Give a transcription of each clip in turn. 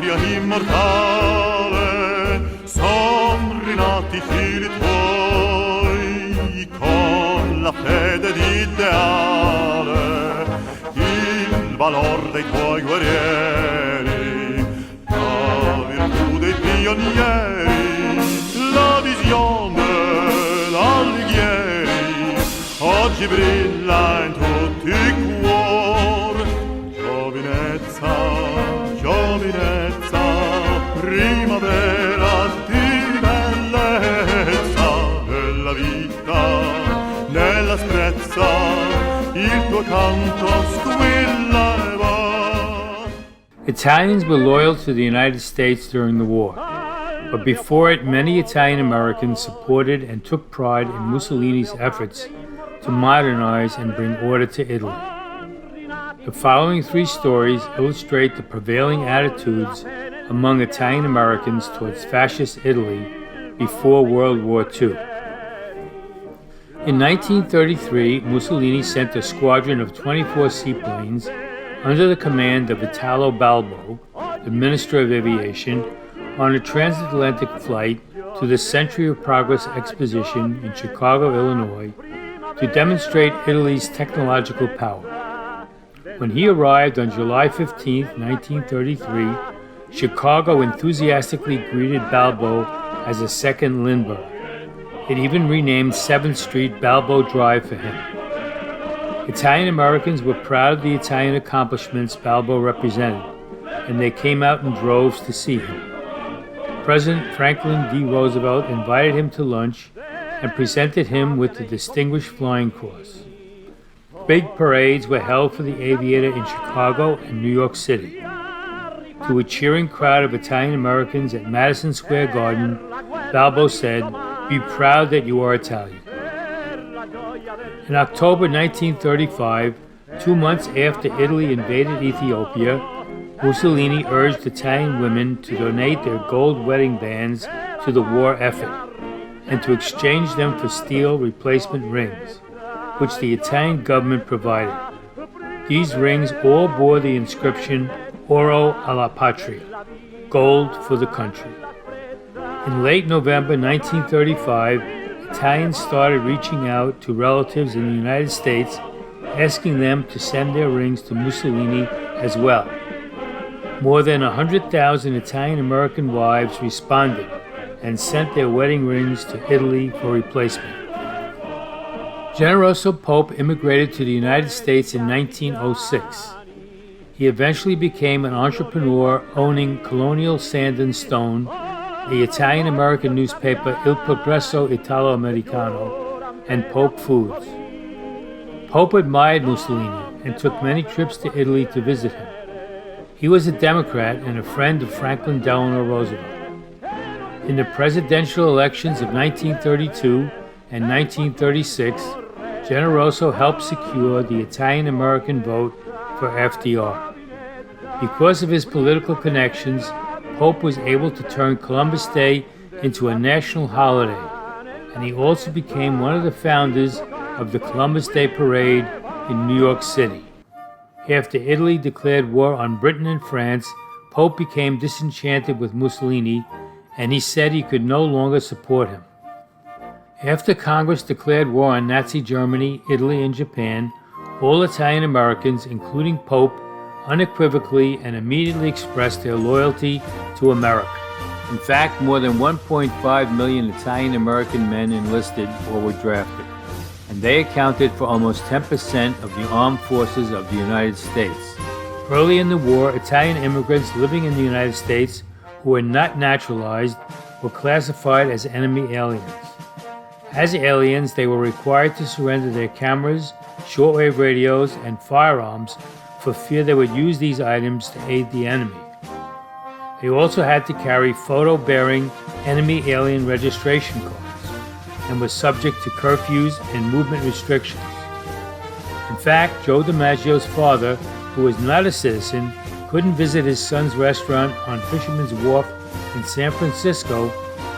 gloria immortale, son rinati figli tuoi, con la fede d'ideale, il valor dei tuoi guerrieri, la virtù dei pionieri, la visione d'Alighieri, oggi brilla in tutti i cuori. Giovinezza, giovinezza, primavera di bellezza, nella vita, nella sprezza, il tuo canto squilla e va. Italians were loyal to the United States during the war, but before it, many Italian Americans supported and took pride in Mussolini's efforts to modernize and bring order to Italy. The following three stories illustrate the prevailing attitudes among Italian Americans towards fascist Italy before World War II. In 1933, Mussolini sent a squadron of 24 seaplanes under the command of Italo Balbo, the Minister of Aviation, on a transatlantic flight to the Century of Progress Exposition in Chicago, Illinois, to demonstrate Italy's technological power. When he arrived on July 15, 1933, Chicago enthusiastically greeted Balbo as a second Lindbergh. It even renamed 7th Street Balbo Drive for him. Italian Americans were proud of the Italian accomplishments Balbo represented, and they came out in droves to see him. President Franklin D. Roosevelt invited him to lunch and presented him with the Distinguished Flying Cross. Big parades were held for the aviator in Chicago and New York City. To a cheering crowd of Italian Americans at Madison Square Garden, Balbo said, "Be proud that you are Italian." In October 1935, 2 months after Italy invaded Ethiopia, Mussolini urged Italian women to donate their gold wedding bands to the war effort and to exchange them for steel replacement rings, which the Italian government provided. These rings all bore the inscription Oro alla Patria, gold for the country. In late November 1935, Italians started reaching out to relatives in the United States, asking them to send their rings to Mussolini as well. More than 100,000 Italian-American wives responded and sent their wedding rings to Italy for replacement. Generoso Pope immigrated to the United States in 1906. He eventually became an entrepreneur owning Colonial Sand and Stone, the Italian-American newspaper Il Progresso Italo-Americano, and Pope Foods. Pope admired Mussolini and took many trips to Italy to visit him. He was a Democrat and a friend of Franklin Delano Roosevelt. In the presidential elections of 1932 and 1936, Generoso helped secure the Italian-American vote for FDR. Because of his political connections, Pope was able to turn Columbus Day into a national holiday, and he also became one of the founders of the Columbus Day Parade in New York City. After Italy declared war on Britain and France, Pope became disenchanted with Mussolini, and he said he could no longer support him. After Congress declared war on Nazi Germany, Italy, and Japan, all Italian Americans, including Pope, unequivocally and immediately expressed their loyalty to America. In fact, more than 1.5 million Italian American men enlisted or were drafted, and they accounted for almost 10% of the armed forces of the United States. Early in the war, Italian immigrants living in the United States who were not naturalized were classified as enemy aliens. As aliens, they were required to surrender their cameras, shortwave radios, and firearms for fear they would use these items to aid the enemy. They also had to carry photo-bearing enemy alien registration cards and were subject to curfews and movement restrictions. In fact, Joe DiMaggio's father, who was not a citizen, couldn't visit his son's restaurant on Fisherman's Wharf in San Francisco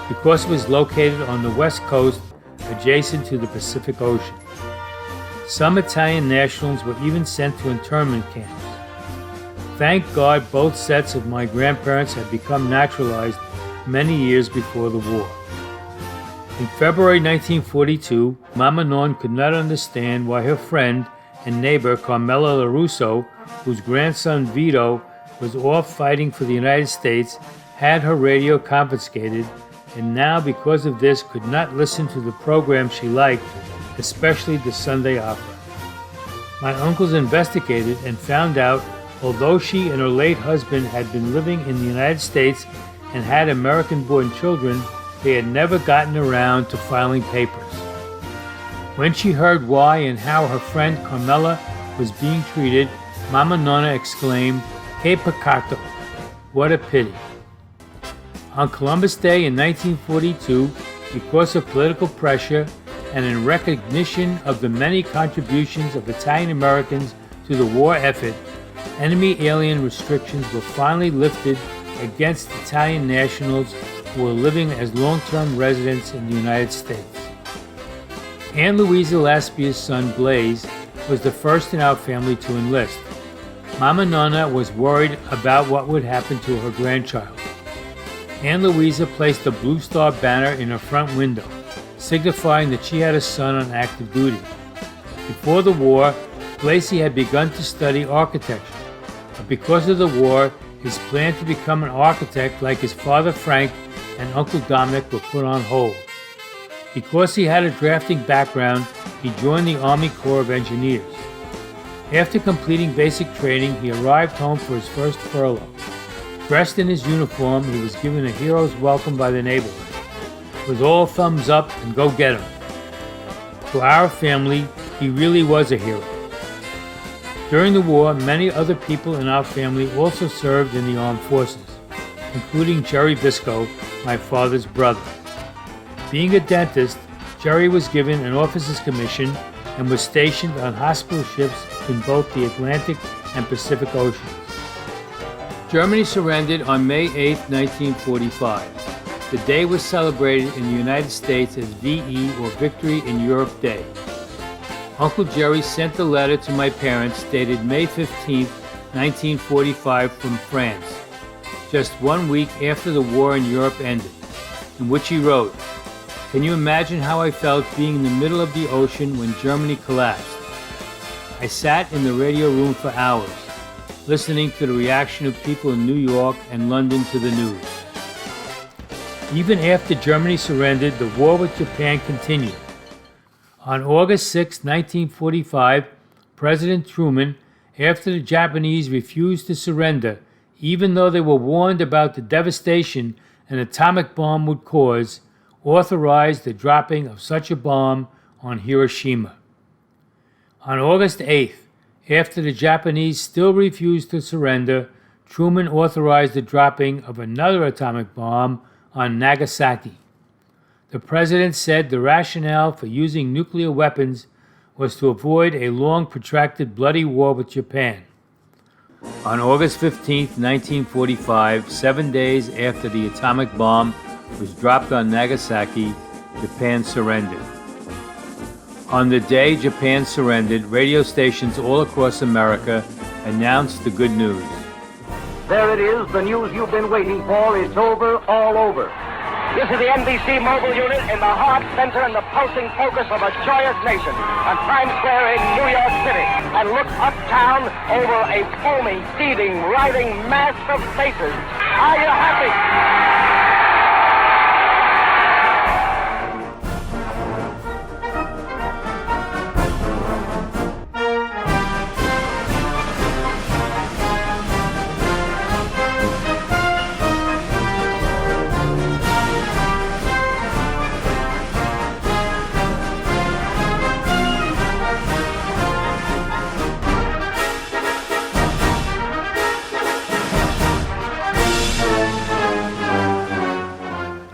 because it was located on the West Coast adjacent to the Pacific Ocean. Some Italian nationals were even sent to internment camps. thank God both sets of my grandparents had become naturalized many years before the war. In February 1942, Mama Non could not understand why her friend and neighbor Carmela LaRusso, whose grandson Vito was off fighting for the United States, had her radio confiscated, and now because of this could not listen to the program she liked, especially the Sunday opera. My uncles investigated and found out although she and her late husband had been living in the United States and had American-born children, they had never gotten around to filing papers. When she heard why and how her friend Carmela was being treated, Mama Nonna exclaimed, "Que peccato!" What a pity. On Columbus Day in 1942, because of political pressure and in recognition of the many contributions of Italian Americans to the war effort, enemy alien restrictions were finally lifted against Italian nationals who were living as long-term residents in the United States. Ann Louisa Laspia's son Blaze was the first in our family to enlist. Mama Nonna was worried about what would happen to her grandchild. Ann Louisa placed a Blue Star banner in her front window, signifying that she had a son on active duty. Before the war, Blasey had begun to study architecture, but because of the war, his plan to become an architect like his father Frank and Uncle Dominic were put on hold. Because he had a drafting background, he joined the Army Corps of Engineers. After completing basic training, he arrived home for his first furlough. Dressed in his uniform, he was given a hero's welcome by the neighborhood. With all thumbs up and go get him. To our family, he really was a hero. During the war, many other people in our family also served in the armed forces, including Jerry Bisco, my father's brother. Being a dentist, Jerry was given an officer's commission and was stationed on hospital ships in both the Atlantic and Pacific Oceans. Germany surrendered on May 8, 1945. The day was celebrated in the United States as VE, or Victory in Europe Day. Uncle Jerry sent a letter to my parents dated May 15, 1945 from France, just 1 week after the war in Europe ended, in which he wrote, "Can you imagine how I felt being in the middle of the ocean when Germany collapsed? I sat in the radio room for hours, listening to the reaction of people in New York and London to the news." Even after Germany surrendered, the war with Japan continued. On August 6, 1945, President Truman, after the Japanese refused to surrender, even though they were warned about the devastation an atomic bomb would cause, authorized the dropping of such a bomb on Hiroshima. On August 8th, after the Japanese still refused to surrender, Truman authorized the dropping of another atomic bomb on Nagasaki. The president said the rationale for using nuclear weapons was to avoid a long, protracted, bloody war with Japan. On August 15, 1945, 7 days after the atomic bomb was dropped on Nagasaki, Japan surrendered. On the day Japan surrendered, radio stations all across America announced the good news. There it is, the news you've been waiting for. It's over, all over. This is the NBC mobile unit in the heart, center, and the pulsing focus of a joyous nation on Times Square in New York City. And look uptown over a foaming, seething, writhing mass of faces. Are you happy?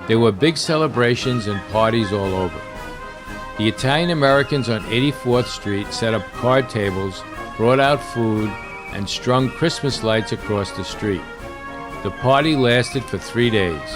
There were big celebrations and parties all over. The Italian Americans on 84th Street set up card tables, brought out food, and strung Christmas lights across the street. The party lasted for 3 days.